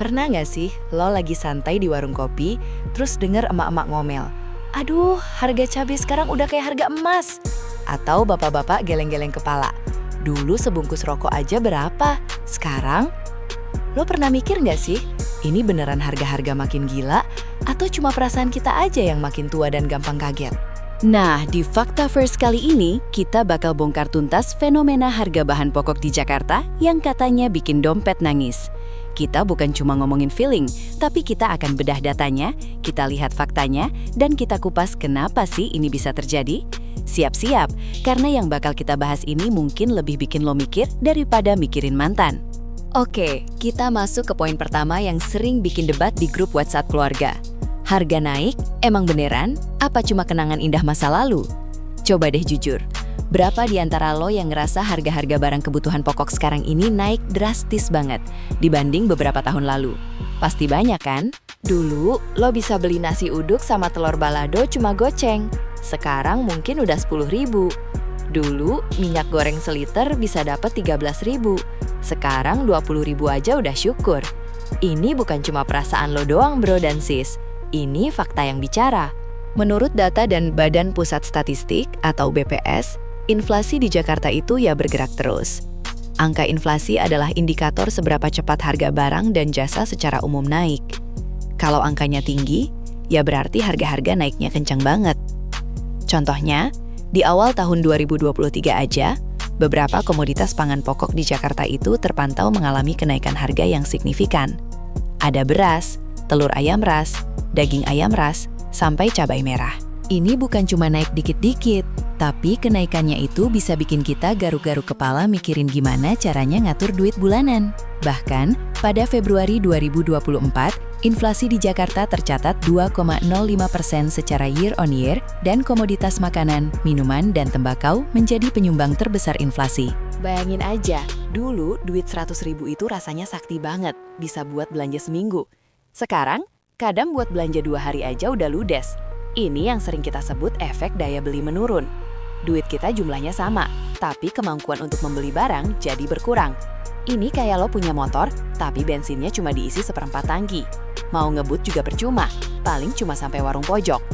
Pernah nggak sih lo lagi santai di warung kopi, terus denger emak-emak ngomel, "Aduh, harga cabai sekarang udah kayak harga emas." Atau bapak-bapak geleng-geleng kepala, "Dulu sebungkus rokok aja berapa? Sekarang?" Lo pernah mikir nggak sih, ini beneran harga-harga makin gila, atau cuma perasaan kita aja yang makin tua dan gampang kaget? Nah, di Fakta First kali ini, kita bakal bongkar tuntas fenomena harga bahan pokok di Jakarta yang katanya bikin dompet nangis. Kita bukan cuma ngomongin feeling, tapi kita akan bedah datanya, kita lihat faktanya, dan kita kupas kenapa sih ini bisa terjadi. Siap-siap, karena yang bakal kita bahas ini mungkin lebih bikin lo mikir daripada mikirin mantan. Oke, kita masuk ke poin pertama yang sering bikin debat di grup WhatsApp keluarga. Harga naik, emang beneran? Apa cuma kenangan indah masa lalu? Coba deh jujur, berapa di antara lo yang ngerasa harga-harga barang kebutuhan pokok sekarang ini naik drastis banget dibanding beberapa tahun lalu? Pasti banyak kan? Dulu, lo bisa beli nasi uduk sama telur balado cuma goceng. Sekarang mungkin udah 10.000. Dulu, minyak goreng seliter bisa dapat 13.000. Sekarang 20.000 aja udah syukur. Ini bukan cuma perasaan lo doang bro dan sis. Ini fakta yang bicara. Menurut data dan Badan Pusat Statistik atau BPS, inflasi di Jakarta itu ya bergerak terus. Angka inflasi adalah indikator seberapa cepat harga barang dan jasa secara umum naik. Kalau angkanya tinggi, ya berarti harga-harga naiknya kencang banget. Contohnya, di awal tahun 2023 aja, beberapa komoditas pangan pokok di Jakarta itu terpantau mengalami kenaikan harga yang signifikan. Ada beras, telur ayam ras, daging ayam ras, sampai cabai merah. Ini bukan cuma naik dikit-dikit, tapi kenaikannya itu bisa bikin kita garuk-garuk kepala mikirin gimana caranya ngatur duit bulanan. Bahkan, pada Februari 2024, inflasi di Jakarta tercatat 2,05% secara year on year, dan komoditas makanan, minuman, dan tembakau menjadi penyumbang terbesar inflasi. Bayangin aja, dulu duit 100.000 itu rasanya sakti banget, bisa buat belanja seminggu. Sekarang, kadang buat belanja 2 hari aja udah ludes. Ini yang sering kita sebut efek daya beli menurun. Duit kita jumlahnya sama, tapi kemampuan untuk membeli barang jadi berkurang. Ini kayak lo punya motor, tapi bensinnya cuma diisi 1/4 tangki. Mau ngebut juga percuma, paling cuma sampai warung pojok.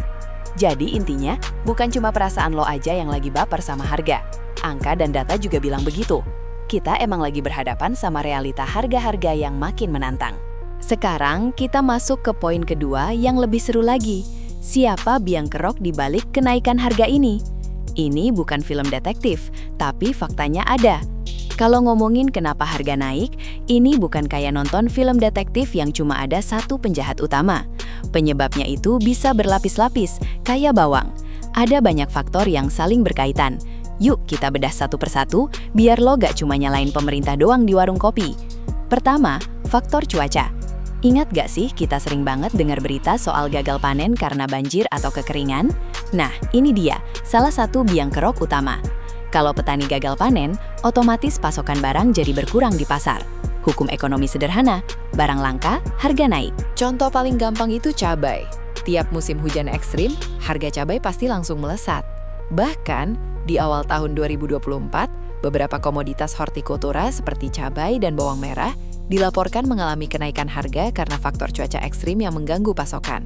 Jadi intinya, bukan cuma perasaan lo aja yang lagi baper sama harga. Angka dan data juga bilang begitu. Kita emang lagi berhadapan sama realita harga-harga yang makin menantang. Sekarang kita masuk ke poin kedua yang lebih seru lagi. Siapa biang kerok di balik kenaikan harga ini? Ini bukan film detektif, tapi faktanya ada. Kalau ngomongin kenapa harga naik, ini bukan kayak nonton film detektif yang cuma ada satu penjahat utama. Penyebabnya itu bisa berlapis-lapis, kayak bawang. Ada banyak faktor yang saling berkaitan. Yuk kita bedah satu persatu, biar lo gak cuma nyalain pemerintah doang di warung kopi. Pertama, faktor cuaca. Ingat gak sih kita sering banget dengar berita soal gagal panen karena banjir atau kekeringan? Nah, ini dia, salah satu biang kerok utama. Kalau petani gagal panen, otomatis pasokan barang jadi berkurang di pasar. Hukum ekonomi sederhana, barang langka, harga naik. Contoh paling gampang itu cabai. Tiap musim hujan ekstrim, harga cabai pasti langsung melesat. Bahkan, di awal tahun 2024, beberapa komoditas hortikultura seperti cabai dan bawang merah dilaporkan mengalami kenaikan harga karena faktor cuaca ekstrim yang mengganggu pasokan.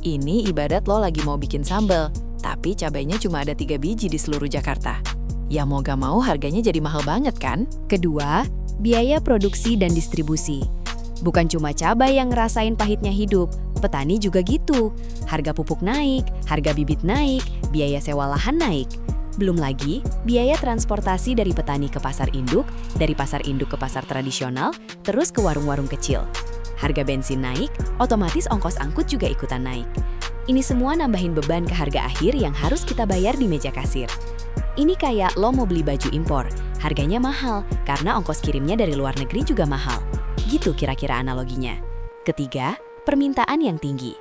Ini ibarat lo lagi mau bikin sambal, tapi cabainya cuma ada 3 biji di seluruh Jakarta. Ya mau gak mau harganya jadi mahal banget kan? Kedua, biaya produksi dan distribusi. Bukan cuma cabai yang ngerasain pahitnya hidup, petani juga gitu. Harga pupuk naik, harga bibit naik, biaya sewa lahan naik. Belum lagi, biaya transportasi dari petani ke pasar induk, dari pasar induk ke pasar tradisional, terus ke warung-warung kecil. Harga bensin naik, otomatis ongkos angkut juga ikutan naik. Ini semua nambahin beban ke harga akhir yang harus kita bayar di meja kasir. Ini kayak lo mau beli baju impor, harganya mahal karena ongkos kirimnya dari luar negeri juga mahal. Gitu kira-kira analoginya. Ketiga, permintaan yang tinggi.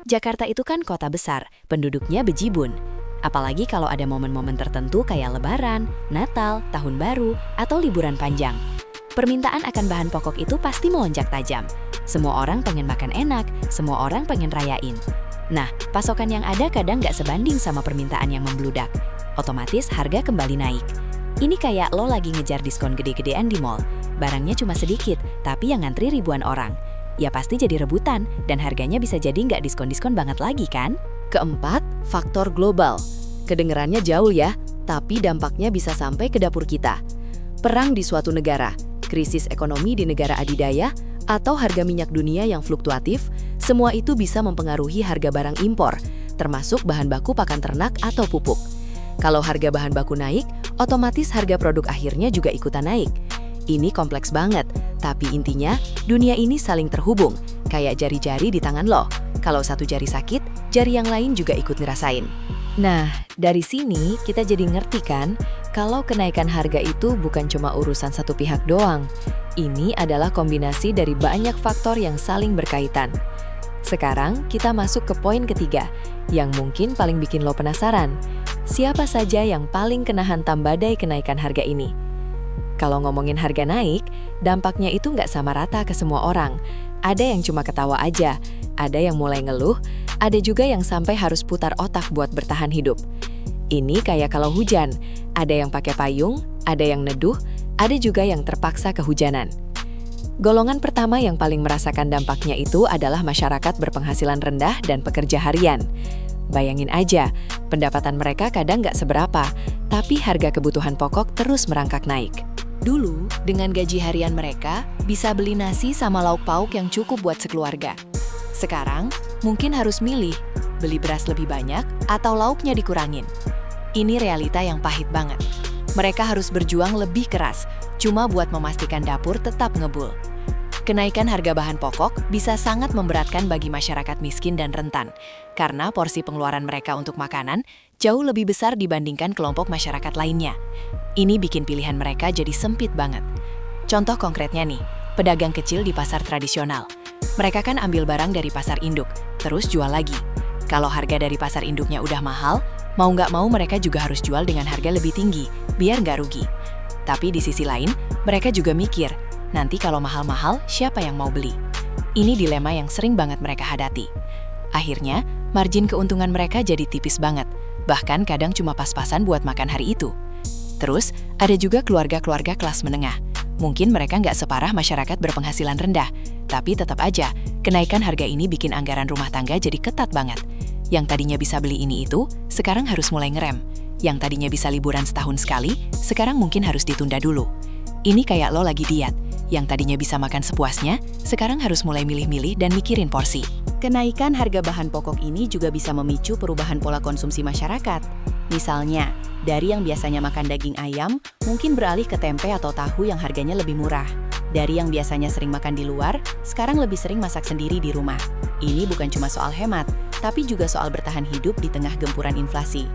Jakarta itu kan kota besar, penduduknya bejibun. Apalagi kalau ada momen-momen tertentu kayak Lebaran, Natal, Tahun Baru, atau liburan panjang. Permintaan akan bahan pokok itu pasti melonjak tajam. Semua orang pengen makan enak, semua orang pengen rayain. Nah, pasokan yang ada kadang nggak sebanding sama permintaan yang membludak. Otomatis harga kembali naik. Ini kayak lo lagi ngejar diskon gede-gedean di mall. Barangnya cuma sedikit, tapi yang ngantri ribuan orang. ya pasti jadi rebutan dan harganya bisa jadi nggak diskon-diskon banget lagi kan? Keempat, faktor global. Kedengerannya jauh ya, tapi dampaknya bisa sampai ke dapur kita. Perang di suatu negara, krisis ekonomi di negara adidaya, atau harga minyak dunia yang fluktuatif, semua itu bisa mempengaruhi harga barang impor, termasuk bahan baku pakan ternak atau pupuk. Kalau harga bahan baku naik, otomatis harga produk akhirnya juga ikutan naik. Ini kompleks banget, tapi intinya dunia ini saling terhubung, kayak jari-jari di tangan lo. Kalau satu jari sakit, jari yang lain juga ikut ngerasain. Nah, dari sini kita jadi ngerti kan, kalau kenaikan harga itu bukan cuma urusan satu pihak doang. Ini adalah kombinasi dari banyak faktor yang saling berkaitan. Sekarang kita masuk ke poin ketiga, yang mungkin paling bikin lo penasaran. Siapa saja yang paling kena hantam badai kenaikan harga ini? Kalau ngomongin harga naik, dampaknya itu nggak sama rata ke semua orang. Ada yang cuma ketawa aja, ada yang mulai ngeluh, ada juga yang sampai harus putar otak buat bertahan hidup. Ini kayak kalau hujan, ada yang pakai payung, ada yang neduh, ada juga yang terpaksa kehujanan. Golongan pertama yang paling merasakan dampaknya itu adalah masyarakat berpenghasilan rendah dan pekerja harian. Bayangin aja, pendapatan mereka kadang nggak seberapa, tapi harga kebutuhan pokok terus merangkak naik. Dulu, dengan gaji harian mereka, bisa beli nasi sama lauk pauk yang cukup buat sekeluarga. Sekarang, mungkin harus milih, beli beras lebih banyak atau lauknya dikurangin. Ini realita yang pahit banget. Mereka harus berjuang lebih keras, cuma buat memastikan dapur tetap ngebul. Kenaikan harga bahan pokok bisa sangat memberatkan bagi masyarakat miskin dan rentan, karena porsi pengeluaran mereka untuk makanan jauh lebih besar dibandingkan kelompok masyarakat lainnya. Ini bikin pilihan mereka jadi sempit banget. Contoh konkretnya nih, pedagang kecil di pasar tradisional. Mereka kan ambil barang dari pasar induk, terus jual lagi. Kalau harga dari pasar induknya udah mahal, mau nggak mau mereka juga harus jual dengan harga lebih tinggi, biar nggak rugi. Tapi di sisi lain, mereka juga mikir, nanti kalau mahal-mahal, siapa yang mau beli? Ini dilema yang sering banget mereka hadapi. Akhirnya, margin keuntungan mereka jadi tipis banget, bahkan kadang cuma pas-pasan buat makan hari itu. Terus, ada juga keluarga-keluarga kelas menengah. Mungkin mereka nggak separah masyarakat berpenghasilan rendah, tapi tetap aja, kenaikan harga ini bikin anggaran rumah tangga jadi ketat banget. Yang tadinya bisa beli ini itu, sekarang harus mulai ngerem. Yang tadinya bisa liburan setahun sekali, sekarang mungkin harus ditunda dulu. Ini kayak lo lagi diet, yang tadinya bisa makan sepuasnya, sekarang harus mulai milih-milih dan mikirin porsi. Kenaikan harga bahan pokok ini juga bisa memicu perubahan pola konsumsi masyarakat. Misalnya, dari yang biasanya makan daging ayam, mungkin beralih ke tempe atau tahu yang harganya lebih murah. Dari yang biasanya sering makan di luar, sekarang lebih sering masak sendiri di rumah. Ini bukan cuma soal hemat, tapi juga soal bertahan hidup di tengah gempuran inflasi.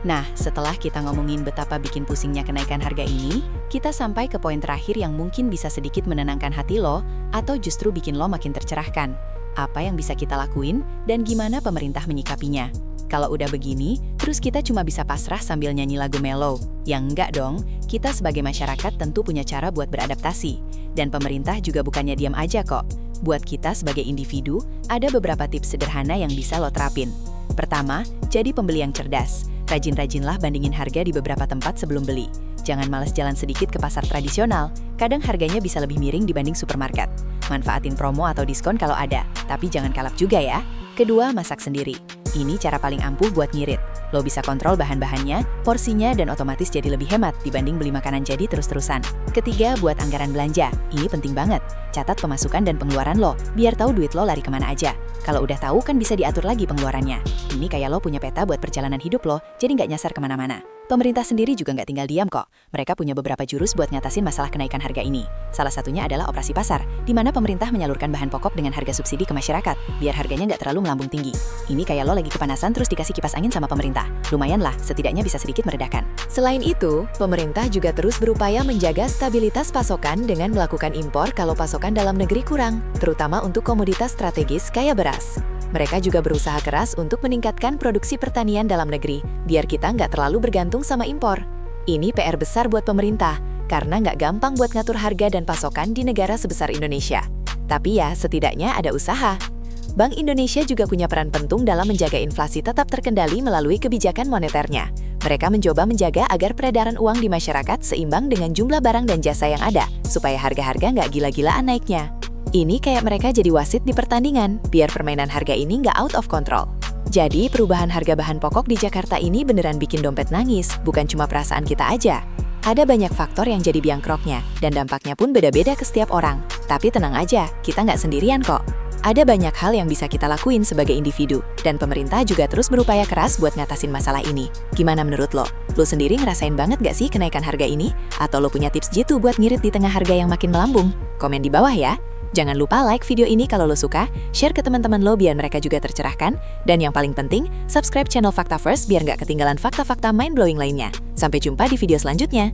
Nah, setelah kita ngomongin betapa bikin pusingnya kenaikan harga ini, kita sampai ke poin terakhir yang mungkin bisa sedikit menenangkan hati lo, atau justru bikin lo makin tercerahkan. Apa yang bisa kita lakuin, dan gimana pemerintah menyikapinya. Kalau udah begini, terus kita cuma bisa pasrah sambil nyanyi lagu mellow. Yang enggak dong, kita sebagai masyarakat tentu punya cara buat beradaptasi. Dan pemerintah juga bukannya diam aja kok. Buat kita sebagai individu, ada beberapa tips sederhana yang bisa lo terapin. Pertama, jadi pembeli yang cerdas. Rajin-rajinlah bandingin harga di beberapa tempat sebelum beli. Jangan malas jalan sedikit ke pasar tradisional, kadang harganya bisa lebih miring dibanding supermarket. Manfaatin promo atau diskon kalau ada, tapi jangan kalap juga ya. Kedua, masak sendiri. Ini cara paling ampuh buat ngirit. Lo bisa kontrol bahan-bahannya, porsinya, dan otomatis jadi lebih hemat dibanding beli makanan jadi terus-terusan. Ketiga, buat anggaran belanja. Ini penting banget. Catat pemasukan dan pengeluaran lo, biar tahu duit lo lari kemana aja. Kalau udah tahu kan bisa diatur lagi pengeluarannya. Ini kayak lo punya peta buat perjalanan hidup lo, jadi nggak nyasar kemana-mana. Pemerintah sendiri juga nggak tinggal diam kok. Mereka punya beberapa jurus buat ngatasin masalah kenaikan harga ini. Salah satunya adalah operasi pasar, di mana pemerintah menyalurkan bahan pokok dengan harga subsidi ke masyarakat, biar harganya nggak terlalu melambung tinggi. Ini kayak lo lagi kepanasan terus dikasih kipas angin sama pemerintah. Lumayan lah, setidaknya bisa sedikit meredakan. Selain itu, pemerintah juga terus berupaya menjaga stabilitas pasokan dengan melakukan impor kalau pasokan dalam negeri kurang, terutama untuk komoditas strategis kayak beras. Mereka juga berusaha keras untuk meningkatkan produksi pertanian dalam negeri, biar kita nggak terlalu bergantung sama impor. Ini PR besar buat pemerintah, karena nggak gampang buat ngatur harga dan pasokan di negara sebesar Indonesia. Tapi ya, setidaknya ada usaha. Bank Indonesia juga punya peran penting dalam menjaga inflasi tetap terkendali melalui kebijakan moneternya. Mereka mencoba menjaga agar peredaran uang di masyarakat seimbang dengan jumlah barang dan jasa yang ada, supaya harga-harga nggak gila-gilaan naiknya. Ini kayak mereka jadi wasit di pertandingan, biar permainan harga ini nggak out of control. Jadi, perubahan harga bahan pokok di Jakarta ini beneran bikin dompet nangis, bukan cuma perasaan kita aja. Ada banyak faktor yang jadi biang keroknya, dan dampaknya pun beda-beda ke setiap orang. Tapi tenang aja, kita nggak sendirian kok. Ada banyak hal yang bisa kita lakuin sebagai individu, dan pemerintah juga terus berupaya keras buat ngatasin masalah ini. Gimana menurut lo? Lo sendiri ngerasain banget gak sih kenaikan harga ini? Atau lo punya tips jitu buat ngirit di tengah harga yang makin melambung? Komen di bawah ya! Jangan lupa like video ini kalau lo suka, share ke teman-teman lo biar mereka juga tercerahkan, dan yang paling penting, subscribe channel Fakta First biar nggak ketinggalan fakta-fakta mind-blowing lainnya. Sampai jumpa di video selanjutnya!